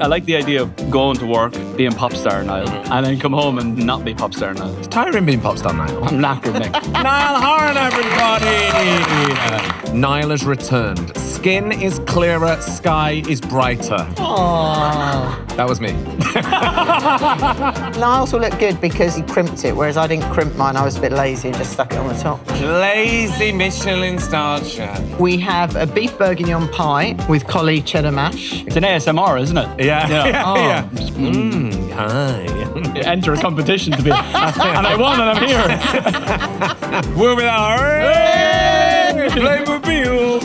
I like the idea of going to work, being pop star Niall, and then come home and not be pop star Niall. It's tiring being pop star Niall. I'm knackered, Nick. Niall Horan, everybody! Niall has returned. Skin is clearer, sky is brighter. Aww. That was me. Niall's will look good because he crimped it, whereas I didn't crimp mine. I was a bit lazy and just stuck it on the top. Lazy Michelin-starred chef. We have a beef bourguignon pie with cauli cheddar mash. It's an ASMR, isn't it? Yeah. Oh. Hi. Enter a competition to be, and I won, and I'm here. We're with our Playmobil.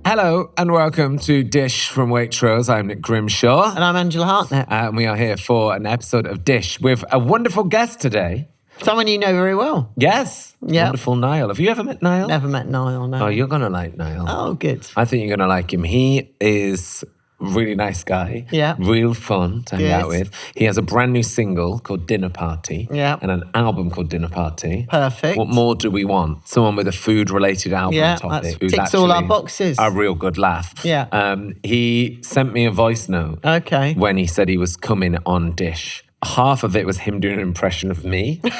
Hello and welcome to Dish from Waitrose. I'm Nick Grimshaw. And I'm Angela Hartnett. And we are here for an episode of Dish with a wonderful guest today. Someone you know very well. Yes. Yeah. Wonderful Niall. Have you ever met Niall? Never met Niall, no. Oh, you're going to like Niall. Oh, good. I think you're going to like him. He is a really nice guy. Yeah. Real fun to hang out with. He has a brand new single called Dinner Party. Yeah. And an album called Dinner Party. Perfect. What more do we want? Someone with a food-related album topic. That ticks all our boxes. A real good laugh. Yeah. He sent me a voice note. Okay. When he said he was coming on Dish. Half of it was him doing an impression of me. Hiya,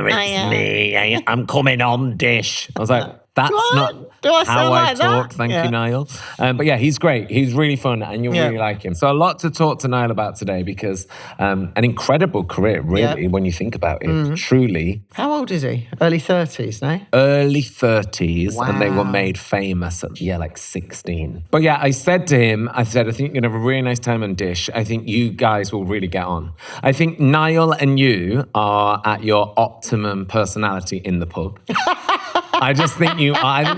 it's me. I'm coming on Dish. I was like, that's not how I talk. Thank you, Niall. But yeah, he's great. He's really fun and you'll really like him. So a lot to talk to Niall about today because an incredible career, really, when you think about it. Truly. How old is he? Early 30s, no? Early 30s. Wow. And they were made famous at, like 16. But yeah, I said to him, I think you're going to have a really nice time on Dish. I think you guys will really get on. I think Niall and you are at your optimum personality in the pub. I think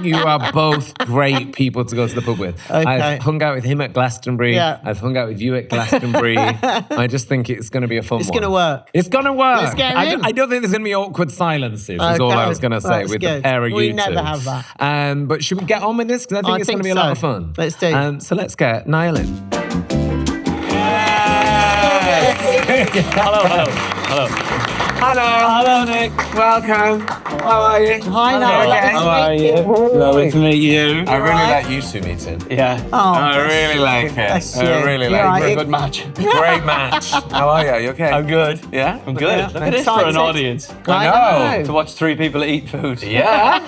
you are both great people to go to the pub with. Okay. I've hung out with him at Glastonbury. Yeah. I've hung out with you at Glastonbury. I just think it's going to be a fun one. It's going to work. It's going to work. Let's get in. I don't think there's going to be awkward silences, is all I was going to say with the pair of you two. We never have that. But should we get on with this? Because I think it's going to be a lot of fun. Let's do. So let's get Niall in. Hello. Hello, Nick. Welcome. How are you? Hi, Niall. How are you? Lovely to meet you. I really like you two meeting. Yeah. Oh, I really like it. I really like it. A good match. Great match. How are you? You okay? I'm good. Yeah? I'm good. Yeah. Look at this for Excited. an audience. I know. To watch three people eat food. Yeah.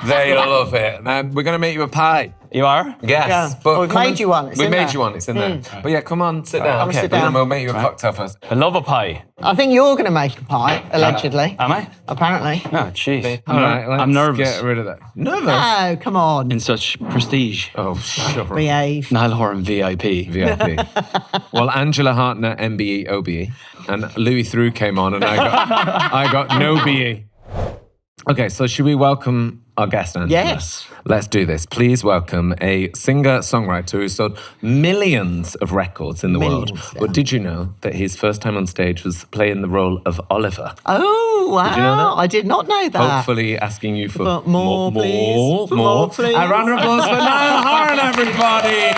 They love it. We're going to make you a pie. You are? Yes. Yeah. But We've made you one. It's We in made there. you one. It's in there. But yeah, come on, sit down. Come sit down. We'll make you a cocktail first. I love a pie. I think you're going to make a pie, allegedly. Am I? Apparently. Oh, jeez. All right, I'm nervous. Get rid of that. Nervous? No, come on. In such prestige. Oh, shut up. Behave. Niall Horan VIP. VIP. Well, Angela Hartnett, MBE, OBE, and Louis Theroux came on, and I got no BE. Okay, so should we welcome our guest, Angela? Yes. Let's do this. Please welcome a singer-songwriter who sold millions of records in the world. Yeah. But did you know that his first time on stage was playing the role of Oliver? Oh, wow. Did you know that? I did not know that. Hopefully asking you for more, please. For more, please. A round of applause for Niall Horan, everybody!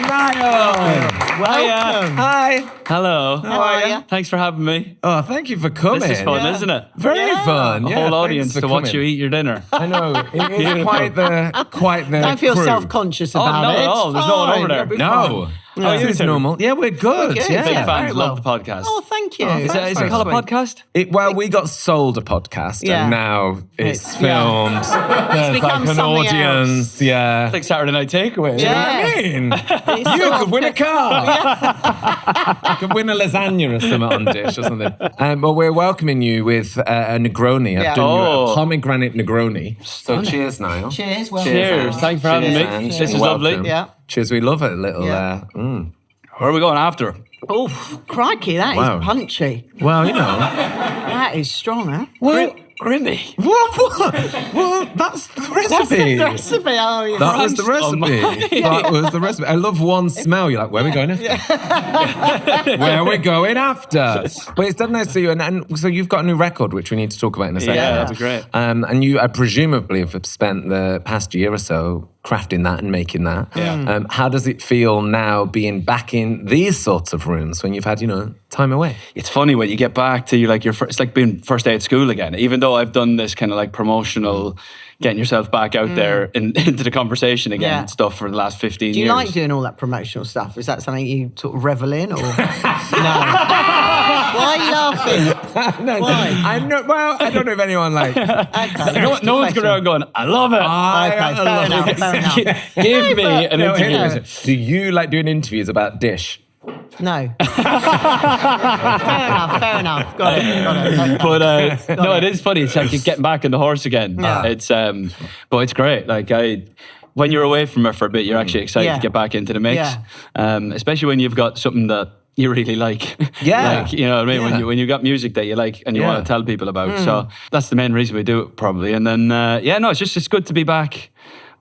Niall! Welcome. Hi! Hello. How are you? Thanks for having me. Oh, thank you for coming. This is fun, isn't it? Very fun. A Yeah, whole thanks audience for to watch coming. you eat your dinner. I know. It is quite the Don't feel crew. self-conscious about not it. at all. It's There's no one fine. over there. It'll be No. fine. How are you This is two? normal. Yeah, we're good. good. Yeah. Big Yeah. fans. very Love well. the podcast. Oh, thank you. Is it called a podcast? We got sold a podcast Yeah. and now it's It's- filmed. There's become like an something audience. Yeah. It's like Saturday Night Takeaway. Yeah. I mean, you could win a car. You could win a lasagna or something on Dish or something. But we're welcoming you with a Negroni. I've Yeah. done you Oh. a Pomegranate Negroni. So cheers, Niall. Cheers. Well, Cheers. Thanks for having me. Ange. This is Welcome. lovely. Yeah. Cheers, we love it. Little. Yeah. Where are we going after? Oh, crikey, that Wow. is punchy. Well, you know. That is strong, huh? Grimmy. Well, that's the recipe. That's the recipe. Oh, yeah. That was the Christ recipe. That was the recipe. I love one smell. You're like, where are we going after? Where are we going after? But it's done nice to you. And so you've got a new record, which we need to talk about in a second. Yeah, that'd be great. And you, presumably, have spent the past year or so crafting that and making that. Yeah. How does it feel now being back in these sorts of rooms when you've had, time away? It's funny when you get back to it's like being first day at school again. Even though I've done this kind of like promotional, getting yourself back out there into the conversation again and stuff for the last 15 years. Do you like doing all that promotional stuff? Is that something you sort of revel in, or no? Why are you laughing? No, Why? I'm not. Well, I don't know if anyone like. Okay, No one's going around going, I love it. fair enough. Give me an interview. here- Do you like doing interviews about dish? No. Fair enough. Got it. But no, it is funny. It's like you're getting back on the horse again. Yeah. It's but it's great. Like when you're away from it for a bit, you're actually excited to get back into the mix. Yeah. Especially when you've got something that you really like. Yeah. Like, you know what I mean? Yeah. When you got music that you like and you want to tell people about. So that's the main reason we do it probably. And then it's good to be back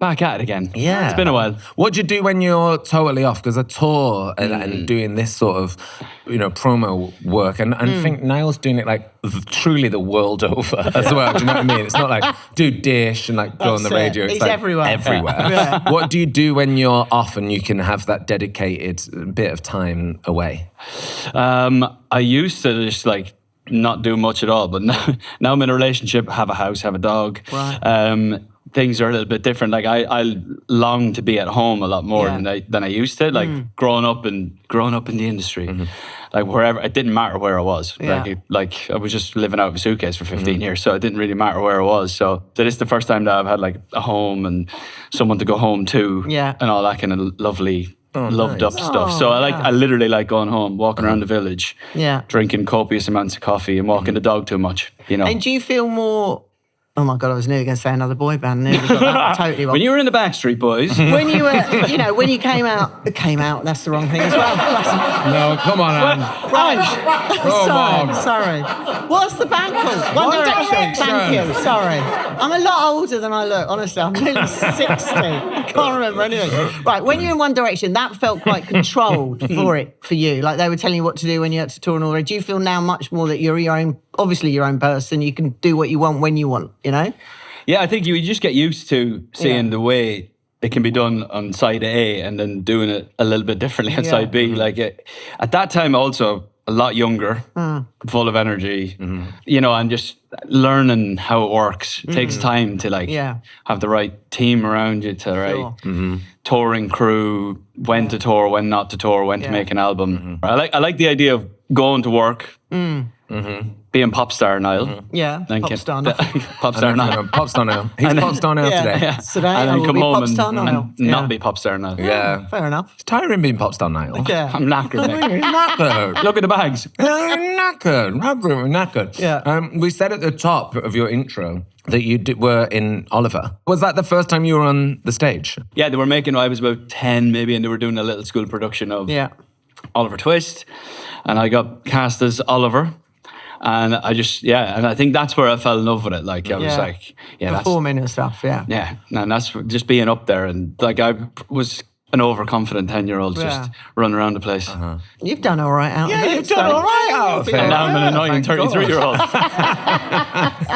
at it again. Yeah. It's been a while. What do you do when you're totally off? Because a tour and doing this sort of, promo work, and I think Niall's doing it like truly the world over as well. Do you know what I mean? It's not like do dish and like go on the That's it. radio. It's He's like everywhere. Everywhere. What do you do when you're off and you can have that dedicated bit of time away? I used to just like not do much at all, but now I'm in a relationship, have a house, have a dog. Right. Things are a little bit different. Like I long to be at home a lot more than I used to. Like growing up in the industry, like wherever, it didn't matter where I was. Yeah. Like I was just living out of a suitcase for 15 years, so it didn't really matter where I was. So this is the first time that I've had like a home and someone to go home to, and all that kind of lovely. Loved up stuff. So I literally like going home, walking around the village, drinking copious amounts of coffee and walking the dog too much. And do you feel more? Oh my God, I was nearly going to say another boy band. Nearly got that totally wrong. When you were in the Backstreet Boys. When you were, when you came out, that's the wrong thing as well. No, come on, Anne. Right. Sorry. What's the band called? One Direction. Thank you. Sorry. I'm a lot older than I look, honestly. I'm nearly 60. I can't remember anything. Right, when you were in One Direction, that felt quite controlled for you. Like they were telling you what to do when you had to tour and all that. Do you feel now much more that you're your own person, you can do what you want when you want, Yeah, I think you just get used to seeing the way it can be done on side A and then doing it a little bit differently on side B. Like at that time also a lot younger, full of energy, and just learning how it works. It takes time to have the right team around you to touring crew, when to tour, when not to tour, when to make an album. I like the idea of going to work. Being pop star Niall. Yeah, then pop star Niall. Pop star Niall. Pop star Niall. He's pop star Niall today. Yeah. Today and I then will come be home pop star Niall. and not be pop star Niall. Yeah. Fair enough. It's tiring being pop star Niall. Yeah. I'm knackered, mate. Knackered. Look at the bags. Knackered. Yeah. We said at the top of your intro that you were in Oliver. Was that the first time you were on the stage? Yeah, they were making, I was about 10 maybe, and they were doing a little school production of Oliver Twist. And I got cast as Oliver. And I just, and I think that's where I fell in love with it. Like, I was like, performing and stuff, Yeah, and that's just being up there. And like, I was an overconfident 10-year-old just running around the place. You've done all right out of it. You've done all right out of it. And now I'm an annoying 33-year-old.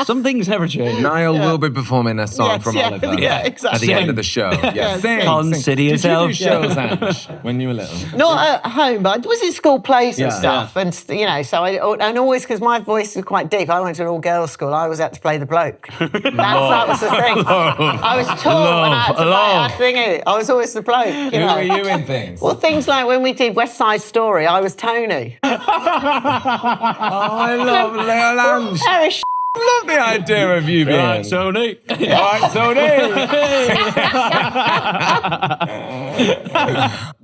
Some things never change. Niall will be performing a song from Oliver exactly. at the end of the show. Sing. Consider yourself. Did you do shows, Ange, when you were little? Not at home, but I was in school plays and stuff. And, so and always, because my voice was quite deep, I went to an all-girls school, I always had to play the bloke. That was the thing. I was tall and I had to play our thingy. I was always the bloke. Who were you in things? Well, things like when we did West Side Story, I was Tony. I love little Ange. Eric I love the idea of you being... Right, Tony. Right, Tony.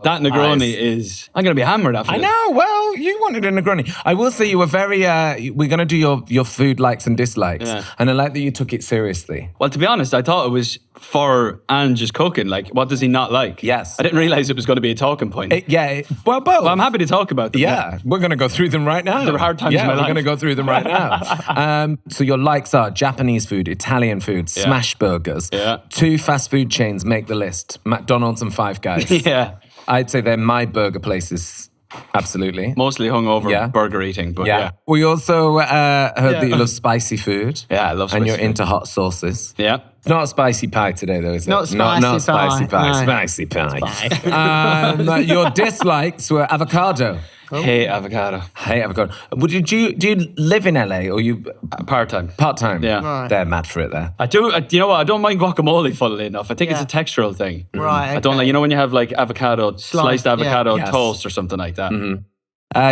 That Negroni is... I'm going to be hammered after I this. know. Well, you wanted a Negroni. I will say you were very... we're going to do your food likes and dislikes. Yeah. And I like that you took it seriously. Well, to be honest, I thought it was for Ange's cooking. Like, what does he not like? Yes. I didn't realise it was going to be a talking point. Well, both. Well, I'm happy to talk about them. Yeah, we're going to go through them right now. There were hard times in my we're life. going to go through them right now. So your likes are Japanese food, Italian food, smash burgers. Yeah. 2 fast food chains make the list, McDonald's and Five Guys. Yeah. I'd say they're my burger places Absolutely. Mostly hungover Yeah. burger eating, but yeah. We also heard that you love spicy food. Yeah, I love spicy And you're food. into hot sauces. Yeah. Not a spicy pie today, though, is it? Not spicy not spicy pie, pie. no. Spicy pie. Your dislikes were avocado. Hey, avocado. Hey, avocado. Do you live in LA or you Part-time. part-time? Yeah. Right. They're mad for it there. I do, you know what? I don't mind guacamole, funnily enough. I think it's a textural thing. Right, I don't okay. like, you know, when you have like avocado, sliced yeah. avocado Yes. toast or something like that.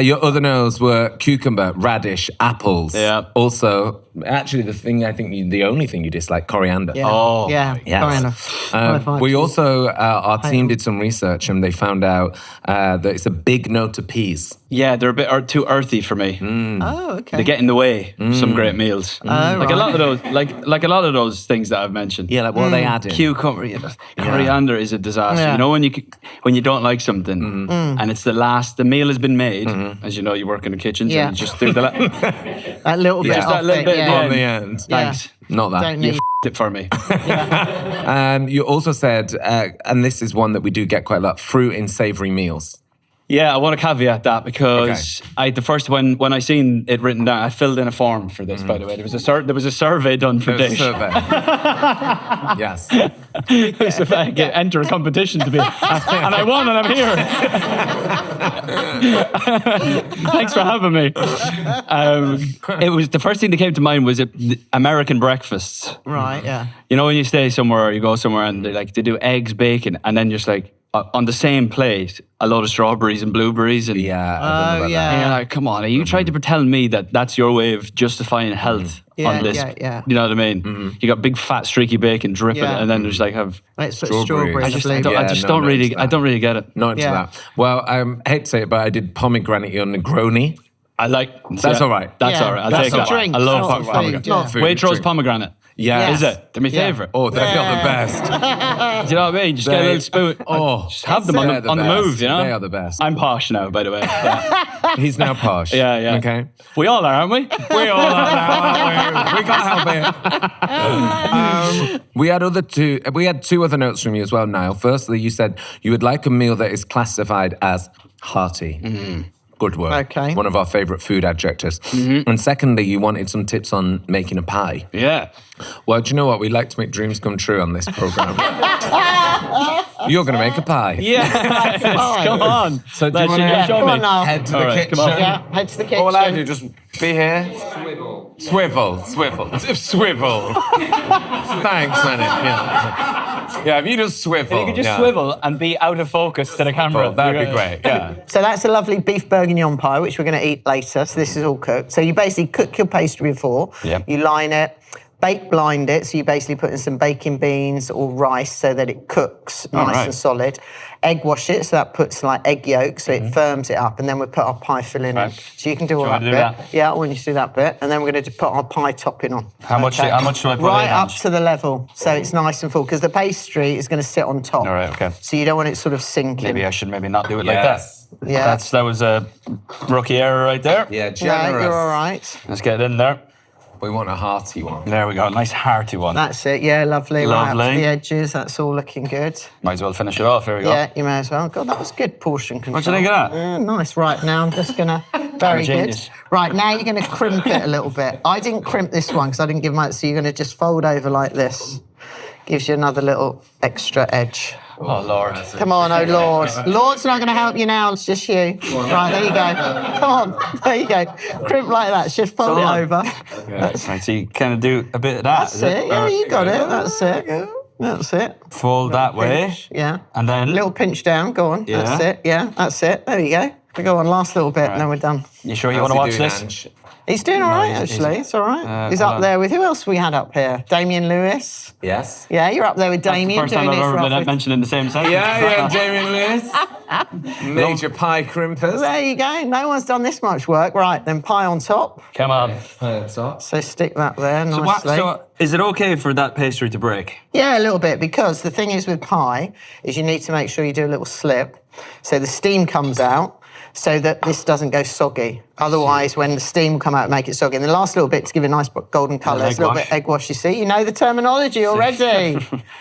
Your other no's were cucumber, radish, apples. Yeah. Also, actually, the only thing you dislike, coriander. Yeah. Oh, yeah. Yes. Coriander. High five We to you. also, our team did some research and they found out that it's a big no to peas. Yeah, they're a bit too earthy for me. Oh, okay. They get in the way of some great meals. Like a right. lot of those, like a lot of those things that I've mentioned. Yeah, like what are they adding? Cucumber, coriander is a disaster. Yeah. You know when you don't like something and it's the meal has been made. As you know, you work in the kitchen, so Yeah. you just do the. That little bit Just off that little it, bit yeah. On the end. Thanks. Not that. Don't You need. f***ed it for me. You also said, and this is one that we do get quite a lot, fruit in savoury meals. Yeah, I want to caveat that because when I seen it written down, I filled in a form for this. By the way, there was a survey done for There's a Dish. survey. Yes. It was if I could enter a competition to be, and I won, and I'm here. Thanks for having me. It was the first thing that came to mind was American breakfasts. Right, yeah. You know, when you stay somewhere or you go somewhere and they do eggs, bacon, and then just like on the same plate, a load of strawberries and blueberries and Yeah. I don't know Oh, about yeah. And you're like, come on, are you trying to tell me that that's your way of justifying health Yeah, on this? yeah. You know what I mean? You got big fat streaky bacon dripping, Yeah. and then there's like have. Let's put Strawberries. strawberries. I just in the don't, blue. I just no, don't not really, into I that. don't really get it. Not into Yeah. that. Well, I hate to say it, but I did pomegranate Negroni. I like. That's all right. That's Yeah. all right. I'll That's take a that. drink, I love not a food, pomegranate. yeah. Not food. Waitrose drink. pomegranate. Yeah. Is it? They're my favourite. Oh, they're not the best. Do you know what I mean? Just get a little spoon. Oh, just have them they're on the the best. move, you know? They are the best. I'm posh now, by the way. Yeah, He's now posh. yeah. Okay. We all are, aren't we? We all are now, aren't we? We can't help it. We had two other notes from you as well, Niall. Firstly, you said you would like a meal that is classified as hearty. Good work. Okay. One of our favourite food adjectives. And secondly, you wanted some tips on making a pie. Yeah. Well, do you know what? We like to make dreams come true on this programme. You're going to make a pie. Yeah. Come on. So do you Let's want to show Come me. on now. head to All the right, kitchen? come on. Yeah, head to the kitchen. All I do, just be here. Swivel. Swivel. Thanks, man. Yeah, if you just swivel. You could just yeah. swivel and be out of focus to the camera. Oh, that'd be great, yeah. So that's a lovely beef bourguignon pie, which we're going to eat later. So this is all cooked. So you basically cook your pastry before. Yeah. You line it, bake blind it. So you basically put in some baking beans or rice so that it cooks nice right. and solid. Egg wash it, so that puts like egg yolk, so it firms it up. And then we put our pie filling in. So you can do all that want to bit. do that? Yeah, I want you to do that bit. And then we're going to put our pie topping on. How much do I put Right in? up to the level, so it's nice and full, because the pastry is going to sit on top. All right, okay. So you don't want it sort of sinking. Maybe I should not do it Yes. like that. Yeah. That was a rookie error right there. Yeah, Yeah, generous. you're all right. Let's get it in there. We want a hearty one. There we go. Nice hearty one. That's it. Yeah, lovely. Right up to Lovely. the edges. That's all looking good. Might as well finish it off. Here we go. Yeah, you may as well. God, that was good portion control. What do you think of that? Yeah, nice. Right, now I'm just going to... Very good. genius. Right, now you're going to crimp it a little bit. I didn't crimp this one because I didn't give much, so you're going to just fold over like this. Gives you another little extra edge. Oh, Lord. Come on, oh Lord. Lord's not going to help you now, it's just you. Right, there you go. Come on, there you go. Crimp like that, just fold it over. Right, so you kind of do a bit of that. That's it, yeah, you got it, that's it. That's it. Fold that way. Pinch, yeah. And then... Little pinch down, go on. Yeah. That's it, yeah, that's it. There you go. We go on, last little bit, and then we're done. You sure you want to watch this? He's doing all right, he's- actually. It's all right. He's hold up on. there with... Who else we had up here? Damien Lewis. Yes. Yeah, you're up there with Damien. First time doing I've this ever been roughly. mentioned in the same sentence. Yeah, Damien Lewis. Major pie crimpers. There you go. No one's done this much work. Right, then pie on top. Come on. So stick that there nicely. So is it okay for that pastry to break? Yeah, a little bit, because the thing is with pie is you need to make sure you do a little slip so the steam comes out so that this doesn't go soggy. Otherwise, when the steam come out, make it soggy. And the last little bit to give it a nice golden colour is a little bit egg wash. You see, you know the terminology already.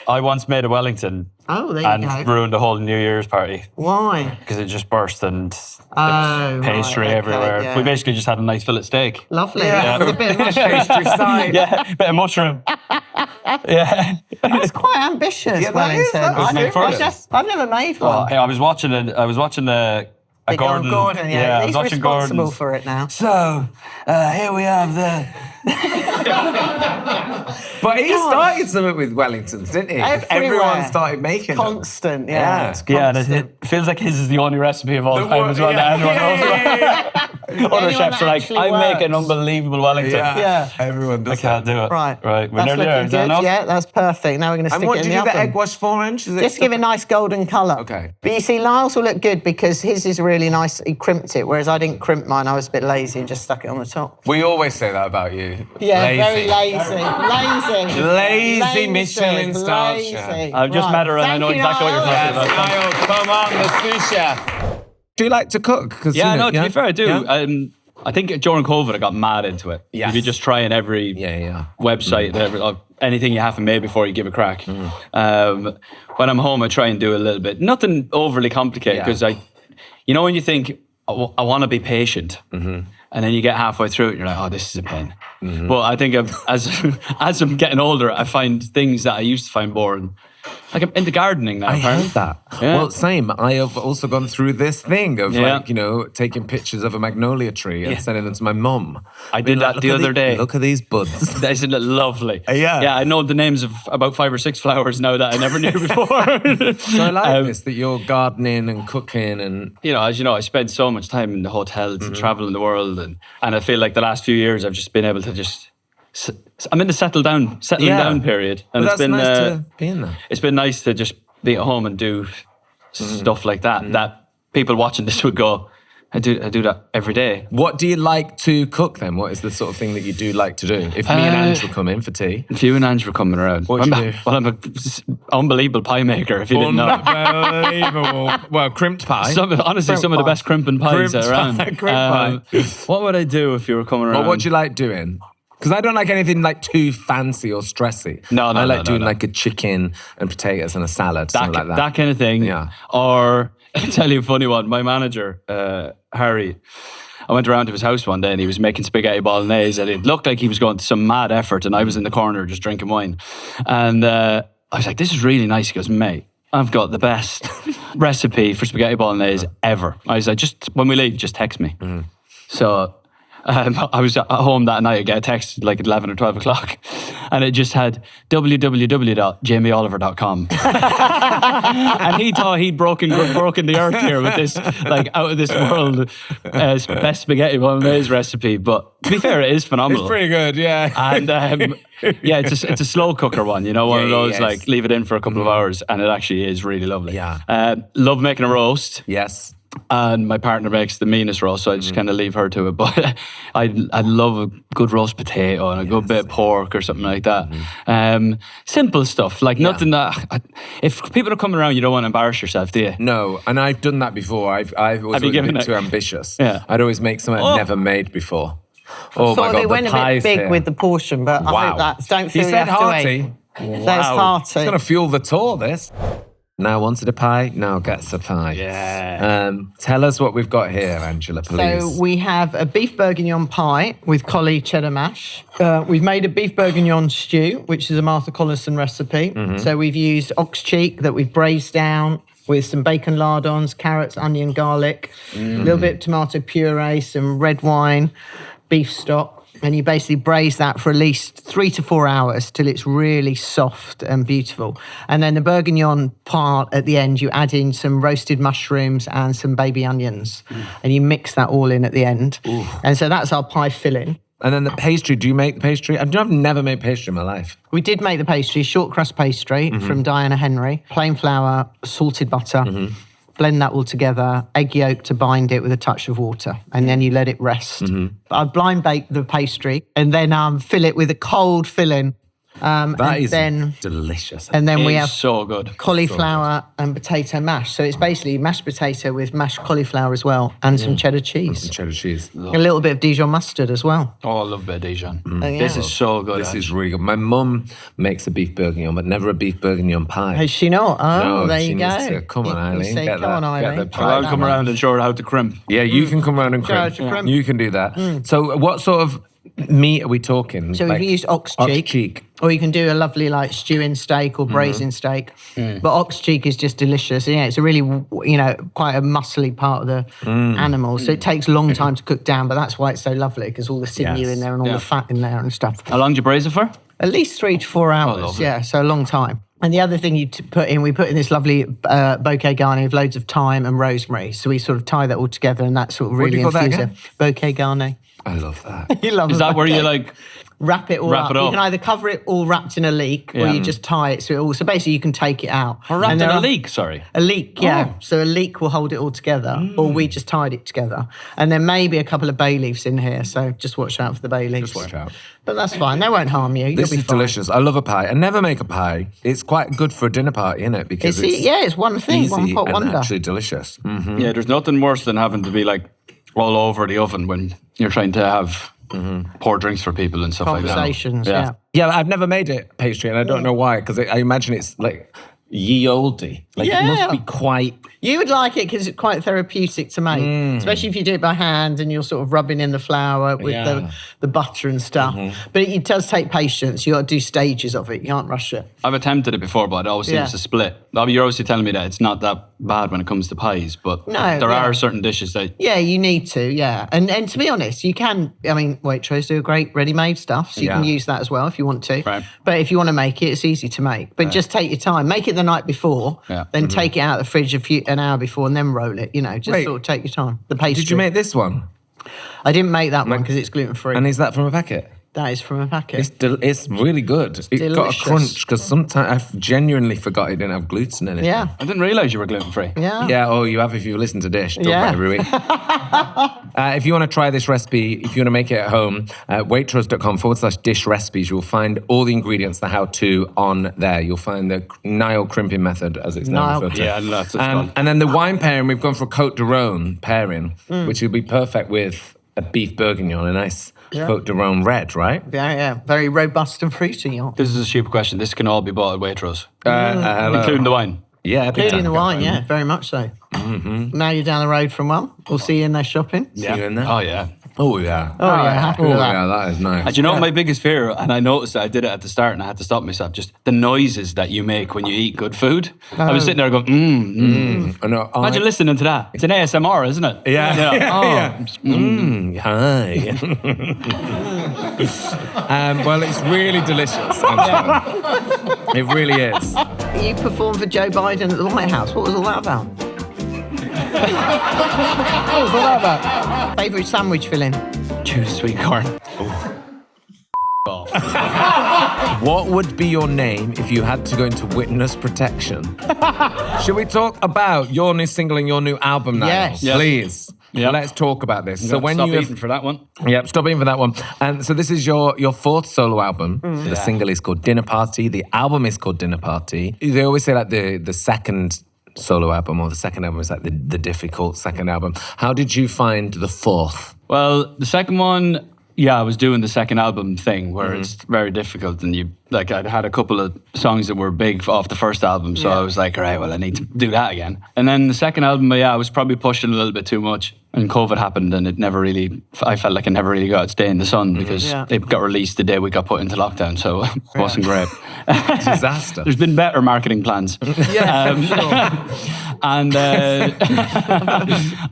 I once made a Wellington Oh, there and you go. ruined the whole New Year's party Why? because it just burst and pastry right, okay, everywhere. yeah. We basically just had a nice fillet steak. Lovely. Yeah. With a bit of mushroom. Pastry side. Yeah, bit of mushroom. Yeah. That's quite ambitious, Yeah, that is. Wellington. That's I've never made one. Well, hey, I was watching Big old Gordon, yeah. I was He's watching responsible Gordon's. for it now. So, here we have the... But he started something with Wellingtons, didn't he? 'Cause Everywhere. everyone started making them. Constant, Yeah. yeah. It's Yeah, and constant. it feels like his is the only recipe of all time as well. yeah. That anyone knows about. Other Anyone chefs that are like, actually I make an works. unbelievable Wellington. Yeah. Everyone I does can't that. do it. Right. We're That's nearly there. looking Is that good. enough? Yeah, that's perfect. Now we're going to And stick what it did in you the do? The oven. egg wash 4 inches? Just give it a nice golden colour. Okay. But you see, Lyle's will look good because his is really nice. He crimped it, whereas I didn't crimp mine. I was a bit lazy and just stuck it on the top. We always say that about you. Yeah, Lazy. very lazy. Lazy Michelin star chef. I've just met her and I know exactly what you're talking about. Niall, come on, the sous chef. Do you like to cook? 'Cause, Yeah, you know, no, to be fair, I do. Yeah? I think during COVID, I got mad into it. Yes. If you just try in every website, anything you haven't made before, you give a crack. When I'm home, I try and do a little bit. Nothing overly complicated because when you think, I want to be patient, and then you get halfway through it, and you're like, oh, this is a pain. But I think as I'm getting older, I find things that I used to find boring. Like I'm into gardening now. I apparently. heard that. Yeah. Well, same. I have also gone through this thing of Yeah. taking pictures of a magnolia tree and sending them to my mum. I did that the other day. Look at these buds. Isn't it lovely? Yeah. Yeah, I know the names of about 5 or 6 flowers now that I never knew before. So I like this, that you're gardening and cooking and... As you know, I spend so much time in the hotels and traveling the world. And I feel like the last few years I've just been able to I'm in the settling down period. And But it's been nice to be in there. It's been nice to just be at home and do stuff like that. That people watching this would go, I do that every day. What do you like to cook then? What is the sort of thing that you do like to do? If me and Ange were coming for tea. If you and Ange were coming around. What do you do? Well, I'm an unbelievable pie maker, if you didn't know. Unbelievable. Well, crimped pie. Some of the best crimping pies Crimped around. pie, crimped pie. What would I do if you were coming around? Well, what do you like doing? Because I don't like anything like too fancy or stressy. I like doing like a chicken and potatoes and a salad, something like that. That kind of thing. Yeah. Or, I'll tell you a funny one. My manager, Harry, I went around to his house one day and he was making spaghetti bolognese and it looked like he was going to some mad effort and I was in the corner just drinking wine. And I was like, this is really nice. He goes, mate, I've got the best recipe for spaghetti bolognese ever. I was like, just when we leave, just text me. So... I was at home that night, I get a text like at 11 or 12 o'clock and it just had www.jamieoliver.com and he thought he'd broken the earth here with this like out of this world best spaghetti bolognese recipe, but to be fair, it is phenomenal. It's pretty good, yeah. And it's a slow cooker one, one of those like leave it in for a couple of hours and it actually is really lovely. Yeah. Love making a roast. Yes. And my partner makes the meanest roast, so I just kind of leave her to it. But I love a good roast potato and a good bit of pork or something like that. Simple stuff, like nothing that... if people are coming around, you don't want to embarrass yourself, do you? No, and I've done that before. I've always been too ambitious. Yeah. I'd always make something I'd never made before. Oh my God, they went a bit big with the portion, but I hope that... Don't feel you you said have hearty. to eat. There's hearty. It's going to fuel the tour, this. Now wanted a pie, now gets a pie. Yeah. Tell us what we've got here, Angela, please. So we have a beef bourguignon pie with cauli cheddar mash. We've made a beef bourguignon stew, which is a Martha Collison recipe. So we've used ox cheek that we've braised down with some bacon lardons, carrots, onion, garlic, a little bit of tomato puree, some red wine, beef stock. And you basically braise that for at least 3 to 4 hours till it's really soft and beautiful. And then the bourguignon part at the end, you add in some roasted mushrooms and some baby onions. And you mix that all in at the end. Ooh. And so that's our pie filling. And then the pastry, do you make the pastry? I've never made pastry in my life. We did make the pastry, shortcrust pastry from Diana Henry. Plain flour, salted butter. Blend that all together, egg yolk to bind it with a touch of water, and then you let it rest. I blind bake the pastry and then fill it with a cold filling That is then delicious. And then we It's have so good. cauliflower and potato mash. So it's basically mashed potato with mashed cauliflower as well, and some cheddar cheese. Some cheddar cheese. A little bit of Dijon mustard as well. Oh, I love a bit of Dijon. yeah. This is so good. This is really good. My mum makes a beef bourguignon, but never a beef bourguignon pie. Has she not? Oh, No, there she you needs go. to. Come on, Eileen, See, get come that- on, get Eileen. the Try pie. I'll that come one. around and show her how to crimp. Yeah, you can come around and Show her crimp. to crimp. You can do that. So what sort of meat are we talking? So we can use ox cheek. Or you can do a lovely like stewing steak or braising steak. But ox cheek is just delicious. Yeah, it's a really, quite a muscly part of the animal. So it takes a long time to cook down, but that's why it's so lovely, because all the sinew Yes. in there and all Yeah. the fat in there and stuff. How long do you braise it for? At least 3 to 4 hours. lovely. Yeah, so a long time. And the other thing we put in this lovely bouquet garni of loads of thyme and rosemary. So we sort of tie that all together, and that sort of What do really you call that infuses again? it. Bouquet garni. I love that. You love Is a that where you bouquet. like Wrap it all Wrap up. it up. You can either cover it all wrapped in a leek, or Yeah. you just tie it so basically you can take it out. or wrapped And in there a are- leek? Sorry. A leek, yeah. Oh. So a leek will hold it all together, or we just tied it together. And then maybe a couple of bay leaves in here, so just watch out for the bay leaves. Just watch out. But that's fine, they won't harm you. This You'll be is fine. delicious. I love a pie. I never make a pie. It's quite good for a dinner party, isn't it? Because It's one thing, easy one pot and wonder. actually delicious. Yeah, there's nothing worse than having to be like all over the oven when you're trying to have pour drinks for people and stuff like that. Conversations, yeah. Yeah, I've never made it pastry, and I don't know why, because I imagine it's like ye olde. Like it must Yeah. be quite. You would like it because it's quite therapeutic to make, especially if you do it by hand and you're sort of rubbing in the flour with the butter and stuff. But it does take patience. You got to do stages of it. You can't rush it. I've attempted it before, but it always seems Yeah. to split. You're obviously telling me that it's not that bad when it comes to pies, but No, there yeah. are certain dishes that Yeah, you need to, yeah. And to be honest, you can, Waitrose do a great ready-made stuff, so you can Yeah. use that as well if you want to. Right. But if you want to make it, it's easy to make. But just take your time. Make it the night before, Yeah. then take it out of the fridge an hour before and then roll it, just Wait. sort of take your time. The pastry. Did you make this one? I didn't make that one because it's gluten-free. And is that from a packet? That is from a packet. It's really good. It got a delicious. crunch because sometimes I genuinely forgot it didn't have gluten in it. Yeah. I didn't realise you were gluten free. Yeah. Yeah, oh, you have if you listen to Dish. Don't Yeah. worry, Rui. If you want to try this recipe, if you want to make it at home, waitrose.com/dish recipes, you'll find all the ingredients, the how-to on there. You'll find the Niall crimping method, as it's now Niall. referred to. Yeah, that's what it's called. And then the wine pairing, we've gone for Côtes de Rhône pairing, which would be perfect with a beef bourguignon, a nice Côtes de Rhône red, right? Yeah. Very robust and fruity. This is a stupid question. This can all be bought at Waitrose, Hello. including the wine. Yeah, big Including time. the wine, yeah, very much so. Now you're down the road from one. We'll see you in there shopping. See you in there? Oh, yeah. Oh, yeah. Oh, yeah, happy Oh, with that. yeah, that is nice. And you know what my biggest fear, and I noticed that I did it at the start and I had to stop myself, just the noises that you make when you eat good food. I was sitting there going, I know, Imagine listening to that. It's an ASMR, isn't it? Yeah. Yeah. Hi. Well, it's really delicious, Angela. It really is. You performed for Joe Biden at the White House. What was all that about? What was all that about? Favourite sandwich filling? Chew the sweet corn. What would be your name if you had to go into witness protection? Should we talk about your new single and your new album now? Yes. Yes. Please. Yeah. Let's talk about this. So when you you have- eating for that one. Yep, stop eating for that one. And so this is your fourth solo album. The Yeah. single is called Dinner Party. The album is called Dinner Party. They always say like the second solo album or the second album is like the difficult second album. How did you find the fourth? Well, the second one, yeah, I was doing the second album thing where it's very difficult, and I'd had a couple of songs that were big off the first album, so I was like, all right, well, I need to do that again. And then the second album, I was probably pushing a little bit too much, and COVID happened, and I felt like I never really got to stay in the sun because it got released the day we got put into lockdown, so it wasn't great. Disaster. There's been better marketing plans. And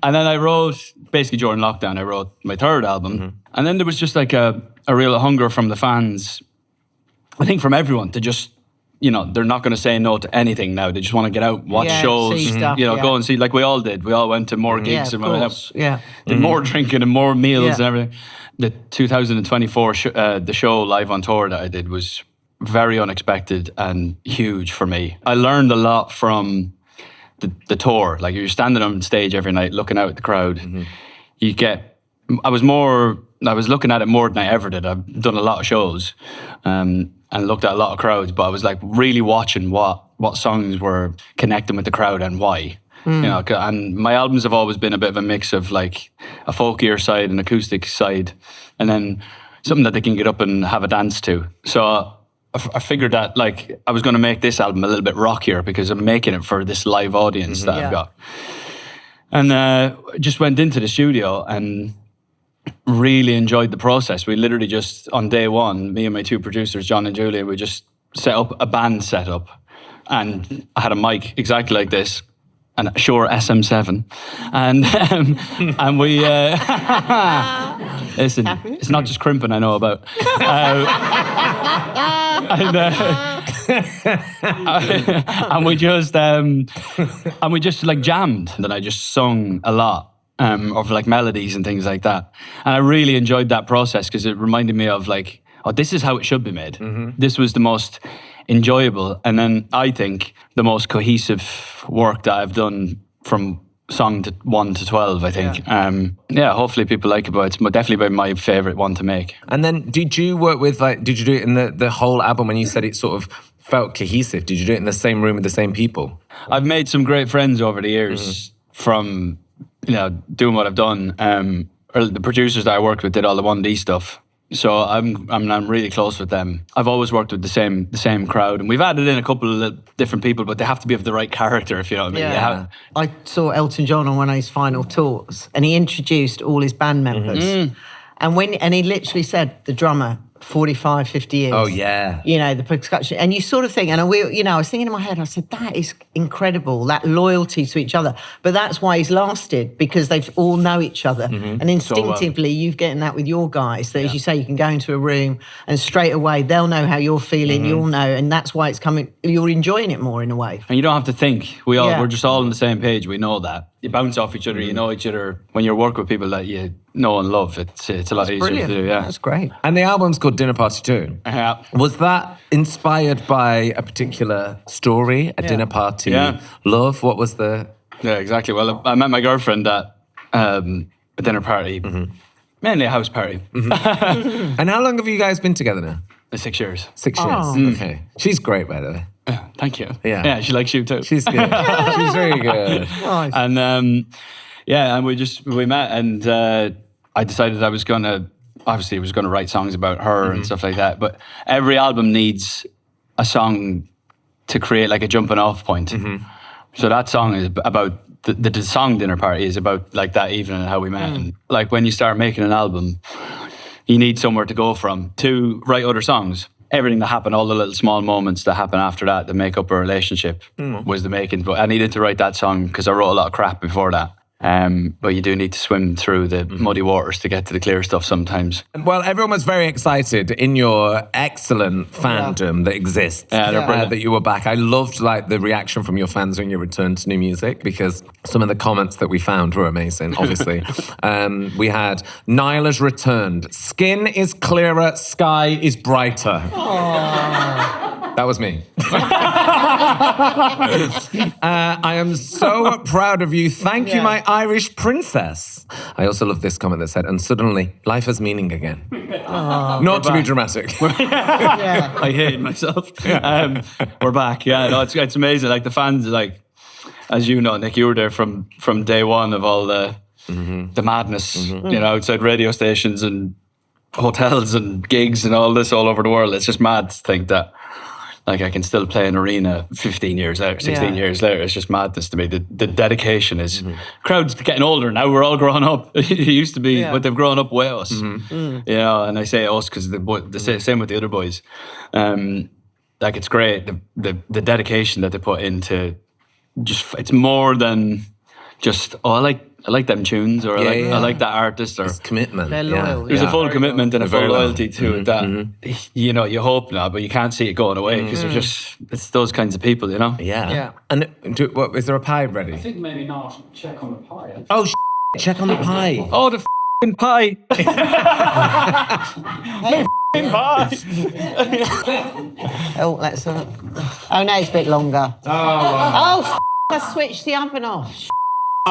and then I wrote, basically during lockdown, I wrote my third album. And then there was just like a real hunger from the fans, I think from everyone, to just, they're not going to say no to anything now. They just want to get out, watch shows, see stuff, go and see, like we all did. We all went to more gigs of and went course. out, Yeah. did more drinking and more meals Yeah. and everything. The 2024 the show live on tour that I did was very unexpected and huge for me. I learned a lot from the tour. Like you're standing on stage every night looking out at the crowd. You get I was looking at it more than I ever did. I've done a lot of shows and looked at a lot of crowds, but I was like really watching what songs were connecting with the crowd and why. You know, and my albums have always been a bit of a mix of like a folkier side, an acoustic side, and then something that they can get up and have a dance to. So I figured that like I was going to make this album a little bit rockier because I'm making it for this live audience that I've got. And just went into the studio and really enjoyed the process. We literally just, on day one, me and my two producers, John and Julia, we just set up a band setup. And I had a mic exactly like this, and a Shure SM7. And we... listen, it's not just crimping I know about. And we just like jammed, and I just sung a lot of like melodies and things like that. And I really enjoyed that process because it reminded me of like, oh, this is how it should be made. This was the most enjoyable, and then I think the most cohesive work that I've done from song to 1 to 12, I think. Hopefully people like it, but it's definitely my favourite one to make. And then did you work with, like, did you do it in the whole album when you said it sort of felt cohesive? Did you do it in the same room with the same people? I've made some great friends over the years from, you know, doing what I've done. The producers that I worked with did all the 1D stuff. So I'm really close with them. I've always worked with the same crowd, and we've added in a couple of different people, but they have to be of the right character, if you know what I mean. Yeah. I saw Elton John on one of his final tours, and he introduced all his band members. And he literally said, the drummer, 45, 50 years. Oh, yeah. You know, the percussion. And you sort of think, and I was thinking in my head, I said, that is incredible, that loyalty to each other. But that's why he's lasted, because they all know each other. And instinctively, you've getting that with your guys. So as you say, you can go into a room and straight away, they'll know how you're feeling, you'll know. And that's why it's coming, you're enjoying it more in a way. And you don't have to think. We're just all on the same page. We know that. You bounce off each other, you know each other. When you're working with people that you know and love, it's a lot easier brilliant. to do, yeah. That's great. And the album's called Dinner Party 2. Yeah. Was that inspired by a particular story, a dinner party, love? What was the... Yeah, exactly. Well, I met my girlfriend at a dinner party, mainly a house party. And how long have you guys been together now? 6 years. 6 years. Okay. She's great, by the way. Yeah, thank you. Yeah. She likes you too. She's good. She's very good. Nice. And and we met, and I decided I was gonna write songs about her and stuff like that. But every album needs a song to create like a jumping off point. So that song is about the song Dinner Party is about like that evening and how we met. And like when you start making an album, you need somewhere to go from to write other songs. Everything that happened, all the little small moments that happen after that make up a relationship was the making. But I needed to write that song because I wrote a lot of crap before that. But you do need to swim through the muddy waters to get to the clear stuff sometimes. Well, everyone was very excited in your excellent fandom that exists that you were back. I loved like the reaction from your fans when you returned to new music, because some of the comments that we found were amazing, obviously. We had, Niall has returned. Skin is clearer, sky is brighter. That was me. I am so proud of you. Thank you, my Irish princess. I also love this comment that said, and suddenly life has meaning again. Not to be dramatic. I hate myself. We're back. Yeah, no, it's amazing. Like the fans, like, as you know, Nick, you were there from day one of all the madness, you know, outside radio stations and hotels and gigs and all this all over the world. It's just mad to think that like I can still play an arena 15 years later, 16 years later. It's just madness to me. The dedication is, crowds getting older now. We're all grown up. It used to be, but they've grown up with us. You know, and I say us because the same with the other boys. Like it's great, the dedication that they put into just, it's more than just, I like them tunes, or I like that artist, or it's commitment. They're loyal. There's a full commitment and a full loyalty to it that you know you hope not, but you can't see it going away because it's those kinds of people, you know. Yeah. And is there a pie ready? I think maybe not. Check on the pie. Oh, check on the pie. Oh, the f***ing pie. Oh, let's oh no, it's a bit longer. I switched the oven off.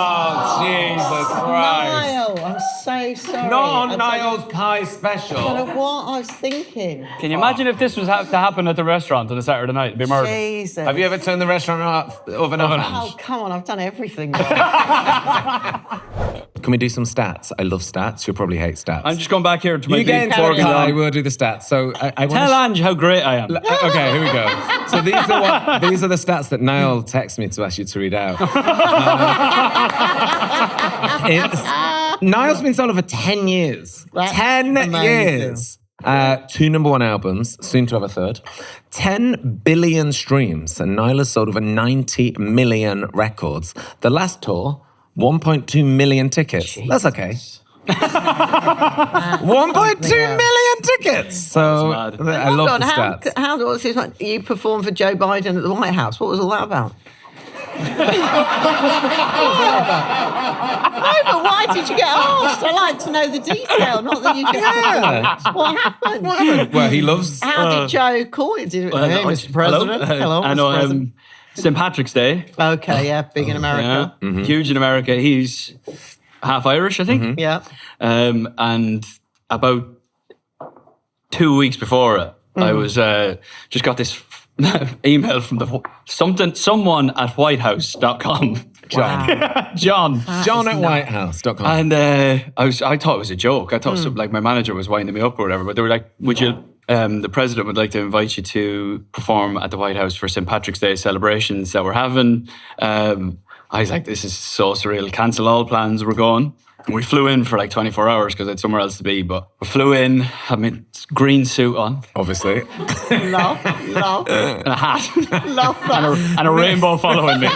Oh, Jesus Christ. Niall, I'm so sorry. Not on I Niall's pie special. don't know what I was thinking. Can you imagine if this was to happen at the restaurant on a Saturday night? It'd be murder. Jesus. Have you ever turned the restaurant oven off? Oh, come on, I've done everything. Can we do some stats? I love stats. You'll probably hate stats. I'm just going back here to my you get big into fork it, and I down. will do the stats. So I want Tell Ange how great I am. Okay, here we go. So these are the stats that Niall texted me to ask you to read out. Niall's been solo for 10 years. That's 10 amazing. years. 2 number 1 albums, soon to have a third. 10 billion streams, and Niall has sold over 90 million records. The last tour, 1.2 million tickets. That's okay. 1.2 million tickets. So I love the stats. How was this one? You performed for Joe Biden at the White House. What was all that about? No, but why did you get asked? I like to know the detail, not that you just... Yeah. What happened? Well, he loves... How did Joe call it? Did hey, Mr. President? Hello, I Mr. know President. St. Patrick's Day. Okay, yeah, big in America. Yeah. Huge in America. He's half Irish, I think. Yeah. And about 2 weeks before it, I was just got this email from someone at whitehouse.com. John. John. John at whitehouse.com. And I thought it was a joke. I thought like my manager was winding me up or whatever. But they were like, "Would you? The president would like to invite you to perform at the White House for St. Patrick's Day celebrations that we're having." I was like, "This is so surreal." Cancel all plans. We're going. And we flew in for like 24 hours because I had somewhere else to be. But we flew in, had my green suit on, Obviously. Love. and a hat, Love that. and a rainbow following me.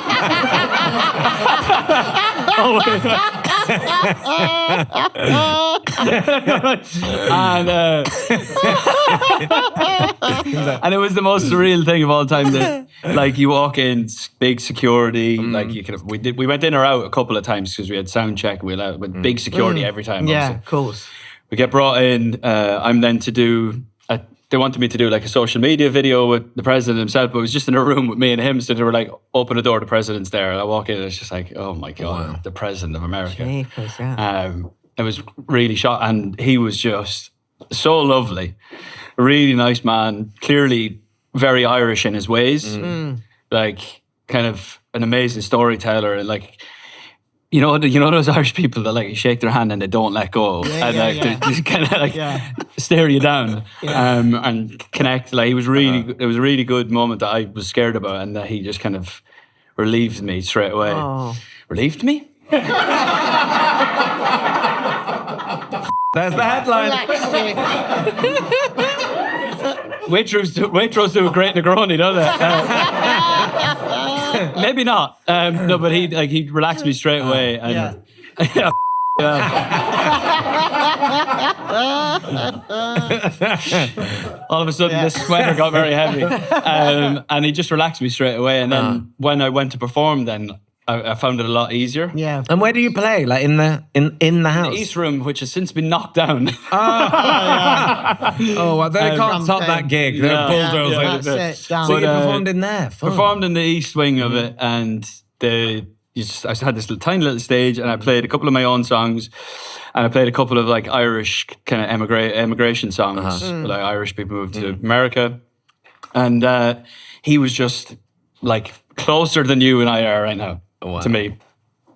And it was the most surreal thing of all time that, like, you walk in, big security, like you could. We went in or out a couple of times because we had sound check. With big security every time. Yeah, obviously. of course. We get brought in. I'm then to do. They wanted me to do like a social media video with the president himself, but it was just in a room with me and him. So they were like, "Open the door, the president's there." And I walk in, and it's just like, "Oh my god, the president of America." Jeepers, yeah. It was really shocked, and he was just so lovely, a really nice man. Clearly, very Irish in his ways, like kind of an amazing storyteller, and like. You know those Irish people that like you shake their hand and they don't let go, and like they just kind of like stare you down, and connect. Like it was a really good moment that I was scared about, and that he just kind of relieved me straight away. Oh. Relieved me? There's the headline. Relaxed you. Waitrose do a great Negroni, don't they? Maybe not. No, but he relaxed me straight away. And, all of a sudden, this sweater got very heavy, and he just relaxed me straight away. And then when I went to perform, then I found it a lot easier. Yeah. And where do you play? Like in the house? The East Room, which has since been knocked down. Oh, well, they can't top that gig. They're bulldozers. That's it. Done. So you But, performed in there. Fun. Performed in the East Wing of it, and I had this tiny little stage, and I played a couple of my own songs, and I played a couple of like Irish kind of emigration songs, like Irish people moved to America, and he was just like closer than you and I are right now to me.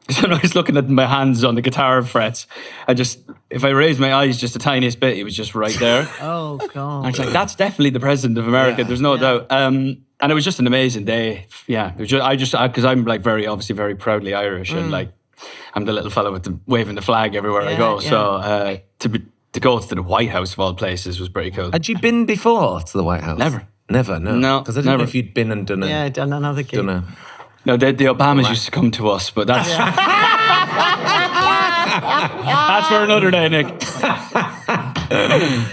So when I was looking at my hands on the guitar frets, if I raised my eyes just the tiniest bit, he was just right there. Oh, God. I was like, that's definitely the president of America. There's no doubt. And it was just an amazing day. Yeah, it was because I'm like obviously very proudly Irish, and like I'm the little fellow with waving the flag everywhere I go. Yeah. So to go to the White House of all places was pretty cool. Had you been before to the White House? Never, no. Because I didn't know never. if you'd been and done it. Yeah, done another gig. Don't know. No, the Obamas used to come to us, but that's that's for another day, Nick.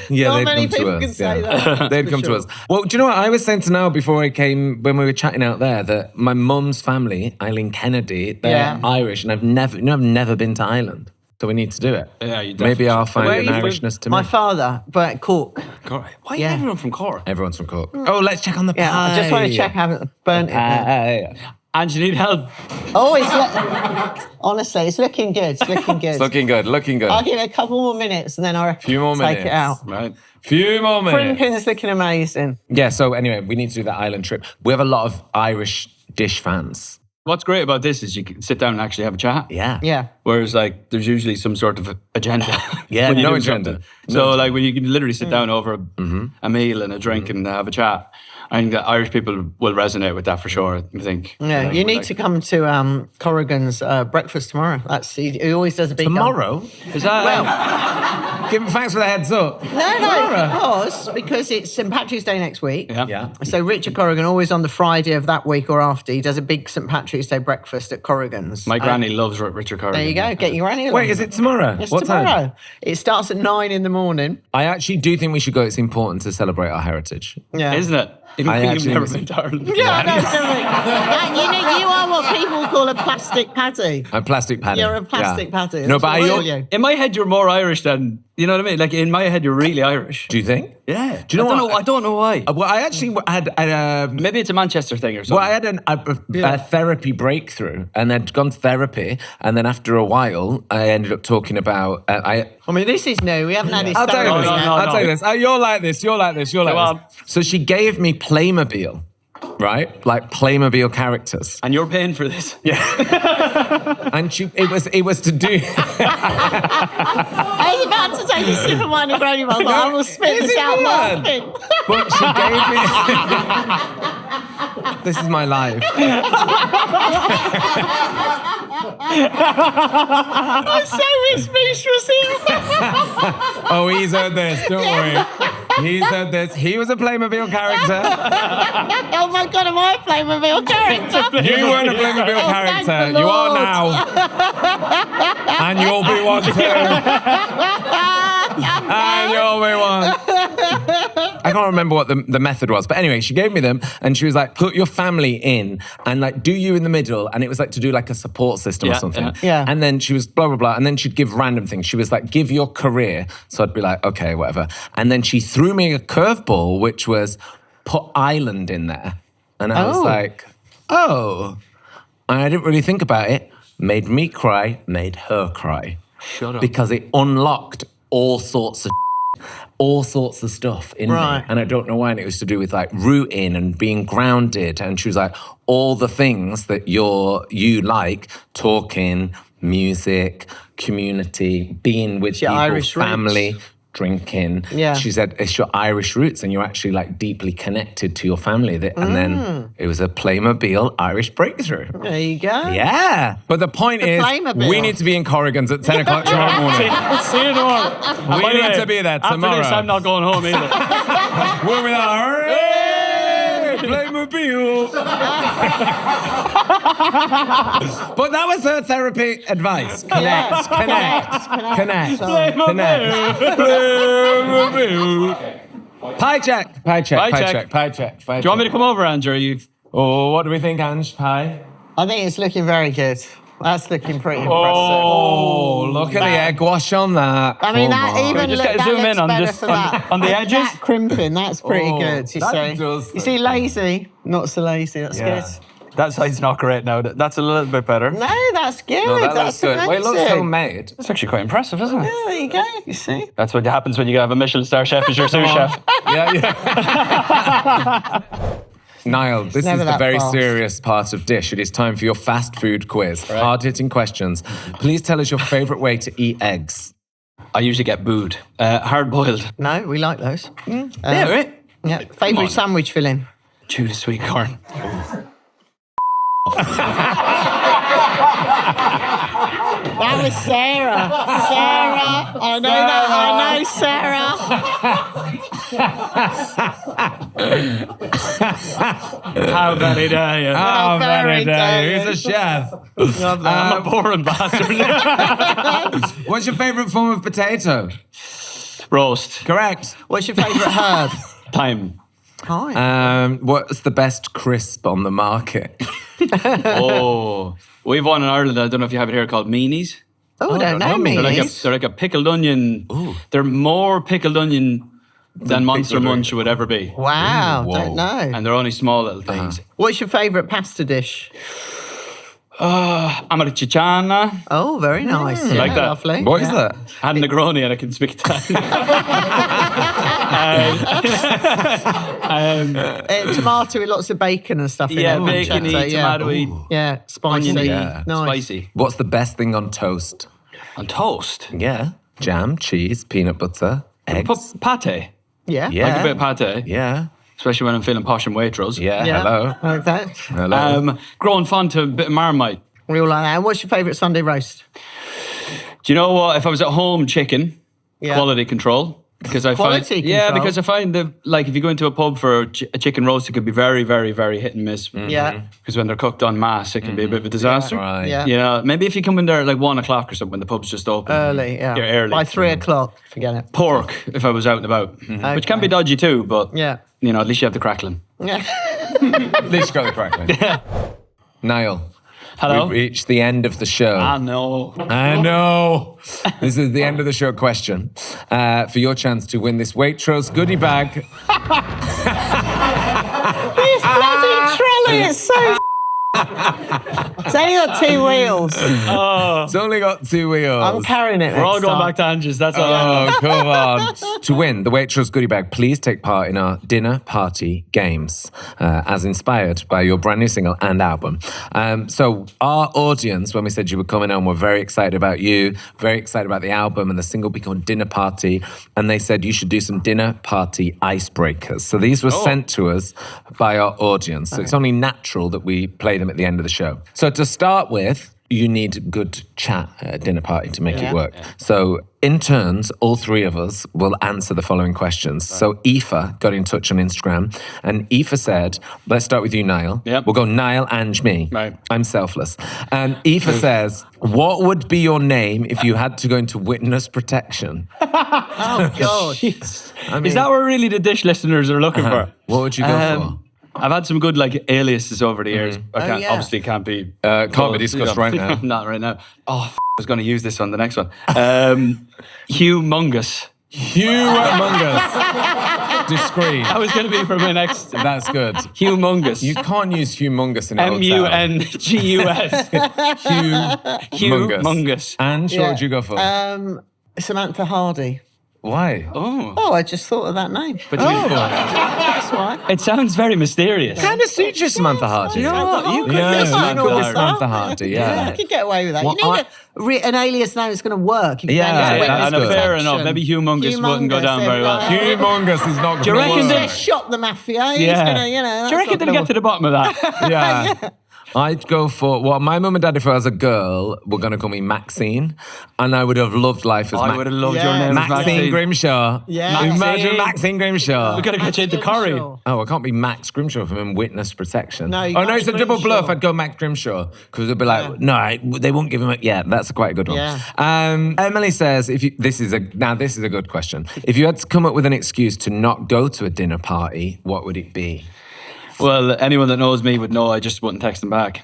Yeah, Not they'd many come to people us. can say that. They'd for come to sure. us. Well, do you know what I was saying to Niall before I came, when we were chatting out there, that my mum's family, Eileen Kennedy, they're Irish, and I've never been to Ireland. So we need to do it. Yeah, you Maybe I'll find Where an are you from? Irishness to My me. father, but Cork. Cork. Why Yeah. everyone from Cork? Everyone's from Cork. Oh, let's check on the Yeah, pie. I just want to check I haven't burnt it. yet. And you need help. Oh, honestly, it's looking good. It's looking good. It's looking good, looking good. I'll give it a couple more minutes and then I'll Few more take minutes. it out. Right. Few more minutes. Crimping is looking amazing. Yeah, so anyway, we need to do that island trip. We have a lot of Irish dish fans. What's great about this is you can sit down and actually have a chat. Yeah. Yeah. Whereas, like, there's usually some sort of agenda. Yeah, when you no do agenda. something. No So, agenda. like, when you can literally sit down over a meal and a drink and have a chat, I think that Irish people will resonate with that for sure, I think. Yeah, Like, you need like- to come to Corrigan's breakfast tomorrow. He always does a big... Tomorrow? Is that... Thanks for the heads up. No, because it's St. Patrick's Day next week. Yeah. So Richard Corrigan, always on the Friday of that week or after, he does a big St. Patrick's Day breakfast at Corrigan's. My granny loves Richard Corrigan. There you go, get your granny along. Wait, is it tomorrow? It's What tomorrow. time? It starts at 9 in the morning. I actually do think we should go. It's important to celebrate our heritage. Yeah. Isn't it? Even I though you've actually never was- been to Ireland. Yeah, I know, definitely. And you are what people call a plastic patty. A plastic patty. You're a plastic patty. No, That's but what I, we call you. In my head, you're more Irish than... You know what I mean? Like, in my head, you're really Irish. do you think? Yeah. Do you know what? I don't know why. Well, I actually had Maybe it's a Manchester thing or something. well, I had a therapy breakthrough, and I'd gone to therapy, and then after a while, I ended up talking about I mean, this is new. We haven't had this I'll tell you therapy this. yet. no, I'll no. tell you this. You're like this. You're like this. You're like Go this. So she gave me Playmobil, right? Like Playmobil characters, And you're paying for this. and it was to do. I was about to take a sip of my Negroni, but I will spit Is this it out weird? laughing. But she gave me. This is my life. I'm so speechless here. Oh, he's heard this. Don't worry. He's heard this. He was a Playmobil character. Oh my God, am I a Playmobil character? You weren't a Playmobil Oh, thank character. the You are Lord. now. And you'll be one too. And you'll be one. I can't remember what the method was. But anyway, she gave me them and she was like, put your family in and like do you in the middle. And it was like to do like a support system or Yeah, something. yeah. And then she was blah, blah, blah. And then she'd give random things. She was like, give your career. So I'd be like, okay, whatever. And then she threw me a curveball, which was put island in there. And I was Oh. like, oh. And I didn't really think about it. Made me cry, made her cry. Shut up. Because it unlocked all sorts of stuff in Right. me. And I don't know why. And it was to do with like rooting and being grounded. And she was like, all the things that you like, talking, music, community, being with your people, Irish roots. family, drinking. Yeah. She said, it's your Irish roots and you're actually like deeply connected to your family. And then it was a Playmobil Irish breakthrough. There you go. Yeah. But the point is, Playmobil. we need to be in Corrigan's at 10 o'clock tomorrow morning. See you tomorrow. We need to be there tomorrow. After this, I'm not going home either. We're with our Playmobil. But that was her therapy advice. Connect. Pie check. Pie check. Do you want me to come over, Andrew? Oh, what do we think, Ange? Pie? I think it's looking very good. That's looking pretty impressive. Oh, look at the egg wash on that. I mean, that Come on. even just look, get a that zoom looks in on better just for that. on the edges? That crimping, that's pretty Oh, good. You that see, does you see, lazy, not so lazy. That's Yeah. good. That side's not great now. That's a little bit better. No, that's good. No, that that's looks good. Well, it looks amazing. homemade. It's actually quite impressive, isn't it? Yeah, there you go. You see. That's what happens when you have a Michelin star chef as your sous chef. Yeah. Niall, this is never the that very fast. serious part of Dish. It is time for your fast food quiz. Hard-hitting questions. Please tell us your favourite way to eat eggs. I usually get booed. Hard boiled. No, we like those. Yeah, right? Yeah. on. Favourite sandwich filling? Chew sweet corn. That was Sarah. Sarah. I know that. I know Sarah. How very dare you? How very dare you. Who's a chef? I'm a boring bastard. What's your favourite form of potato? Roast. Correct. What's your favourite herb? Thyme. Hi. What's the best crisp on the market? Oh. We've one in Ireland, I don't know if you have it here, called meanies. Oh, I don't know no, me. They're like a pickled onion. Ooh. They're more pickled onion than Monster Munch would ever be. Wow, Whoa. don't know. And they're only small little things. What's your favourite pasta dish? Amatriciana. Oh, very nice. Yeah, like that. Lovely. What is that? I had Negroni and I can speak Italian. Tomato with lots of bacon and stuff in it. bacon-y, pancetta, tomato-y, Yeah, spicy. oniony, Yeah. Nice. spicy. What's the best thing on toast? On toast. Yeah. Jam, cheese, peanut butter, eggs. Pate. Yeah. Yeah. Like a bit of pate. Yeah. Especially when I'm feeling posh and Waitrose. Yeah. Yeah. Hello. Like that. Hello. Growing fond to a bit of Marmite. We all like that. And what's your favourite Sunday roast? Do you know what? If I was at home, chicken, Yeah. quality control. Because I Quality find, yeah, control? because I find that, like, if you go into a pub for a chicken roast, it could be very, very, very hit and miss. Yeah. Because when they're cooked en masse, it can be a bit of a disaster. Right. Yeah. You know, maybe if you come in there at like 1 o'clock or something, when the pub's just open. Early, yeah. You're early. By 3 o'clock, forget it. Pork, if I was out and about. Which can be dodgy too, but, Yeah. you know, at least you have the crackling. Yeah. At least you got the crackling. Niall. Hello? We've reached the end of the show. I know. I know. This is the end of the show question. For your chance to win this Waitrose goodie bag. This bloody trolley is so it's only got 2 wheels. It's only got 2 wheels. I'm carrying it. We're all next going time. back to Angie's, that's all I know. Oh, come on. To win the Waitrose goodie bag, please take part in our dinner party games, as inspired by your brand new single and album. So our audience, when we said you were coming on, were very excited about you, very excited about the album, and the single will be called Dinner Party. And they said you should do some dinner party icebreakers. So these were sent to us by our audience. So it's only natural that we play them at the end of the show. So to start with, you need good chat at a dinner party to make it work. So in turns, all 3 of us will answer the following questions. So Aoife got in touch on Instagram, and Aoife said, let's start with you, Niall. Yep. We'll go Niall, Ange, me. Right. I'm selfless. And Aoife says, what would be your name if you had to go into witness protection? Oh, God. Is that what really the dish listeners are looking for? What would you go for? I've had some good like aliases over the years. yeah. Obviously can't be Can't be discussed right now. Not right now. Oh, I was going to use this on the next one. Humongous. Humongous. Discreet. That was going to be for my next. That's good. Humongous. You can't use humongous in a hotel. Mungus. Humongous. And what would you go for? Samantha Hardy. Why? Oh, I just thought of that name. But to be fair, That's why. it sounds very mysterious. Kind of suits you, Samantha Hardy. You know what? You could Yeah, just you all could be that. Samantha Hardy, yeah. You could get away with that. Well, you need an alias name that's going to work. You can Yeah, go into yeah, witness and fair protection. enough. Maybe humongous wouldn't go down very well. Humongous is not Do you reckon work. Shot the mafia. He's Yeah. gonna, you know. Do you reckon they'll get to the bottom of that? Yeah. I'd go for, well, my mum and dad, if I was a girl, were going to call me Maxine. And I would have loved life as I would have loved your Yeah. name. as Maxine Grimshaw. Yeah. Imagine Maxine Grimshaw. We're going to get you into curry. Grimshaw. Oh, I can't be Max Grimshaw if I'm in witness protection. No, you oh, no, can't it's a be double Grimshaw. bluff. I'd go Max Grimshaw because they'd be like, no, they won't give him a... Yeah, that's quite a good one. Yeah. Emily says, this is a good question. If you had to come up with an excuse to not go to a dinner party, what would it be? Well, anyone that knows me would know I just wouldn't text them back.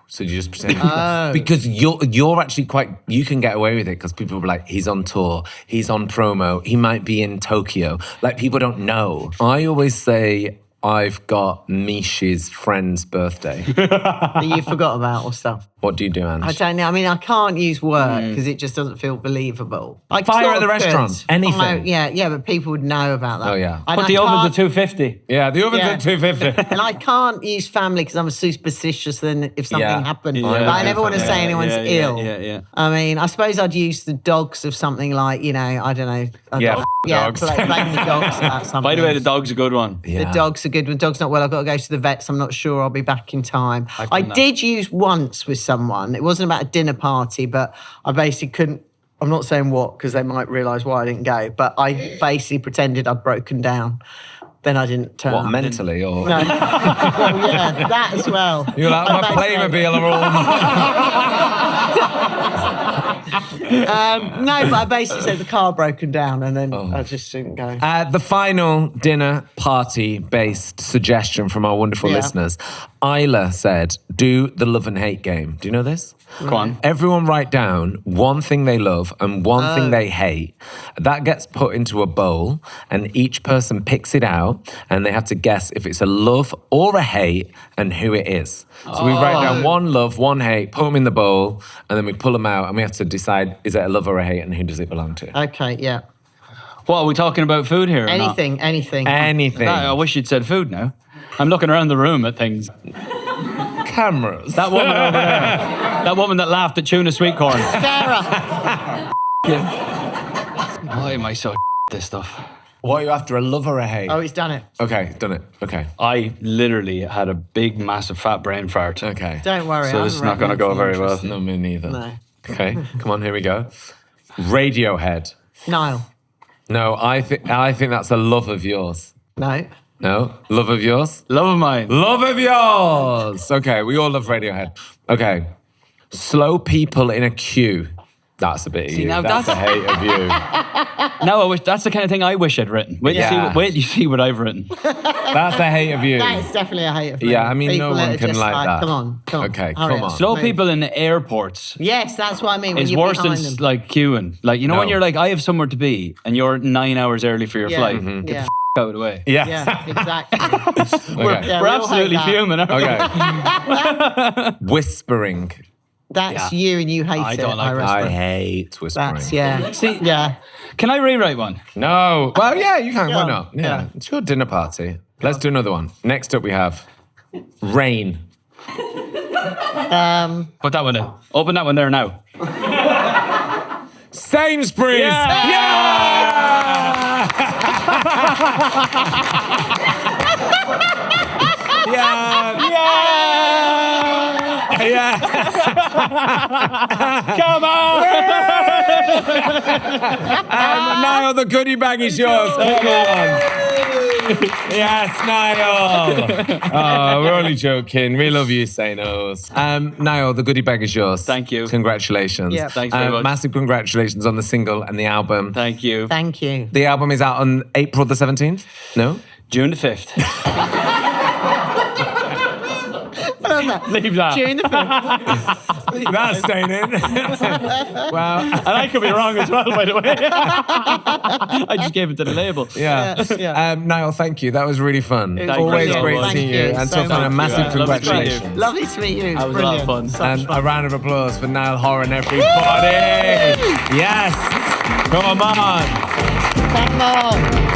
So you just pretend because you're actually you can get away with it because people will be like, he's on tour, he's on promo, he might be in Tokyo. Like people don't know. I always say I've got Mish's friend's birthday. That you forgot about or stuff. What do you do, Ange? I don't know. I mean, I can't use work because it just doesn't feel believable. I Fire sort at the of restaurant, could. anything. Yeah, but people would know about that. Oh, yeah. And Put I the oven can't- to 250. Yeah, the oven's Yeah. at 250. And I can't use family because I'm superstitious then if something Yeah. happened. Yeah. But I never want to Yeah, say anyone's ill. Yeah. I mean, I suppose I'd use the dogs of something like, I don't know. Dogs. Blame the dogs about something. By the way, the dog's a good one. The dog's are good. When dog's not well, I've got to go to the vets. I'm not sure I'll be back in time. I did use once with someone. It wasn't about a dinner party, but I basically couldn't. I'm not saying what because they might realise why I didn't go. But I basically pretended I'd broken down. Then I didn't turn What, up. mentally or? No. Well, yeah, that as well. You're like, my I basically- Playmobil are all No, but I basically said the car broken down and then I just didn't go. The final dinner party-based suggestion from our wonderful listeners. Isla said, do the love and hate game. Do you know this? Go on. Everyone write down one thing they love and one thing they hate. That gets put into a bowl and each person picks it out and they have to guess if it's a love or a hate and who it is. So we write down one love, one hate, put them in the bowl and then we pull them out and we have to decide is it a love or a hate and who does it belong to. Okay, yeah. What, are we talking about food here? Anything. Anything. I wish you'd said food now. I'm looking around the room at things. Cameras. That woman over there. That woman that laughed at tuna sweet corn. Sarah. Why am I so this stuff? What are you after, a love or a hate? Oh, he's done it. Okay, done it. Okay. I literally had a big, massive, fat brain fart. Okay. Don't worry. So this is not going to go very well. No, me neither. No. Okay, come on, here we go. Radiohead. Niall. No, I think that's a love of yours. No. No? Love of yours? Love of mine. Love of yours! Okay, we all love Radiohead. Okay. Slow people in a queue. That's a bit of you. now That's a hate of you. No, that's the kind of thing I wish I'd written. Wait till you see what I've written. That's a hate of you. That is definitely a hate of me. Yeah, I mean, People no that one are can just like that. Come on. Okay, Hurry come up. on. Slow Move. people in the airports Yes, that's what I mean. When is you're worse than behind them. like queuing. Like, you know when No. you're like, I have somewhere to be and you're 9 hours early for your flight. Mm-hmm. Get Yeah. the out of the way. Yeah. Yeah, exactly. Okay. Yeah, We're we all hate absolutely that. fuming. aren't we? Okay. Whispering. That's you and you hate I it. don't like reckon. I hate whispering. That's, yeah. See- yeah. Can I rewrite one? No. Well, yeah, you can. Why Yeah. not? Yeah. Yeah. It's your dinner party. Let's do another one. Next up, we have rain. Put that one in. Open that one there now. Sainsbury's. Yeah! Yeah. Come on! Niall, the goodie bag is yours. Come on. Yes, Niall. Oh, we're only joking. We love you, Sanos. Niall, the goodie bag is yours. Thank you. Congratulations. Yeah. Thanks very much. Massive congratulations on the single and the album. Thank you. Thank you. The album is out on April the 17th? No? June the 5th. Leave that. During the film. That's staying in. Well, And I could be wrong as well, by the way. I just gave it to the label. yeah. Yeah. Niall, thank you. That was really fun. It was Always brilliant. great Thank seeing you you. And so Topham, a much. massive Yeah, lovely to meet you. congratulations. Lovely to meet you. That was a lot of Brilliant. fun. Such And fun. a round of applause for Niall Horan, everybody. Yes. Come on. Come on.